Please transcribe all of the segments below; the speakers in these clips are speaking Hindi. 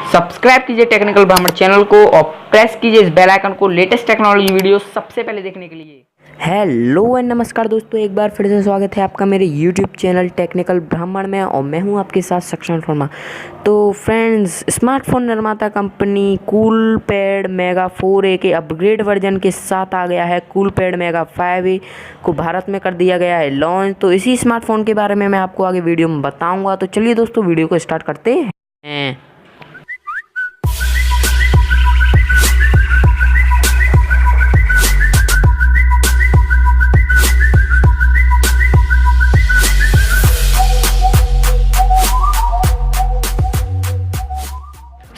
सब्सक्राइब कीजिए टेक्निकल ब्राह्मण चैनल को और प्रेस कीजिए इस बेल आइकन को लेटेस्ट टेक्नोलॉजी वीडियो सबसे पहले देखने के लिए। हेलो एंड नमस्कार दोस्तों, एक बार फिर से स्वागत है आपका मेरे यूट्यूब चैनल टेक्निकल ब्राह्मण में और मैं हूं आपके साथ सक्षम शर्मा। तो फ्रेंड्स, स्मार्टफोन निर्माता कंपनी कूलपैड मेगा 4a के अपग्रेड वर्जन के साथ आ गया है। कूलपैड मेगा 5a को भारत में कर दिया गया है लॉन्च। तो इसी स्मार्टफोन के बारे में मैं आपको आगे वीडियो में बताऊँगा। तो चलिए दोस्तों, वीडियो को स्टार्ट करते हैं।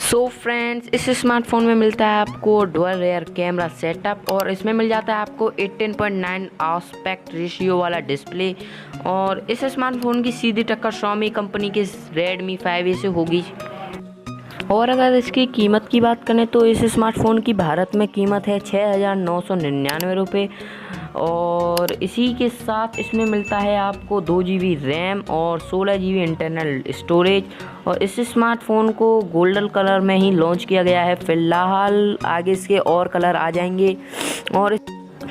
सो फ्रेंड्स, इस स्मार्टफोन में मिलता है आपको डुअल रेयर कैमरा सेटअप और इसमें मिल जाता है आपको 18.9 आस्पेक्ट रेशियो वाला डिस्प्ले। और इस स्मार्टफोन की सीधी टक्कर Xiaomi कंपनी के Redmi 5A से होगी। और अगर इसकी कीमत की बात करें तो इस स्मार्टफोन की भारत में कीमत है 6,999 रुपये। और इसी के साथ इसमें मिलता है आपको 2 GB रैम और 16 GB इंटरनल स्टोरेज। और इस स्मार्टफोन को गोल्डन कलर में ही लॉन्च किया गया है फ़िलहाल। आगे इसके और कलर आ जाएंगे। और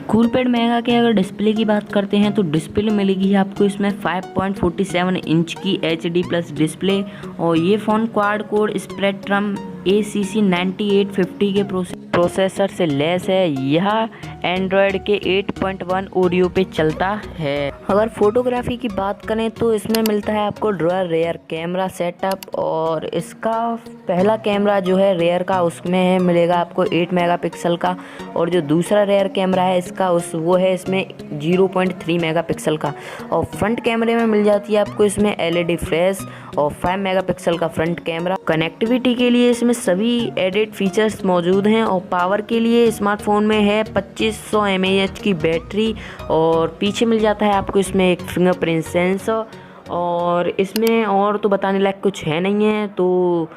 कूलपैड मेगा के अगर डिस्प्ले की बात करते हैं तो डिस्प्ले मिलेगी आपको इसमें 5.47 इंच की HD+ डिस्प्ले। और ये phone quad core spectrum ACC 9850 के प्रोसेसर से लैस है। यह एंड्रॉयड के 8.1 ओरियो पे चलता है। अगर फोटोग्राफी की बात करें तो इसमें मिलता है आपको डुअल रेयर कैमरा सेटअप। और इसका पहला कैमरा जो है रेयर का उसमें मिलेगा आपको 8 मेगापिक्सल का। और जो दूसरा रेयर कैमरा है इसका वो है इसमें 0.3 मेगापिक्सल का। और फ्रंट कैमरे में मिल जाती है आपको इसमें LED फ्लैश और 5 मेगापिक्सल का फ्रंट कैमरा। कनेक्टिविटी के लिए इसमें सभी एडेड फीचर्स मौजूद हैं। और पावर के लिए स्मार्टफोन में है 2500 mAh की बैटरी। और पीछे मिल जाता है आपको इसमें एक फिंगरप्रिंट सेंसर। और इसमें और तो बताने लायक कुछ है नहीं है। तो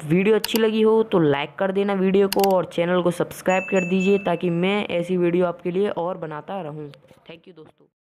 वीडियो अच्छी लगी हो तो लाइक कर देना वीडियो को और चैनल को सब्सक्राइब कर दीजिए ताकि मैं ऐसी वीडियो आपके लिए और बनाता रहूं। थैंक यू दोस्तों।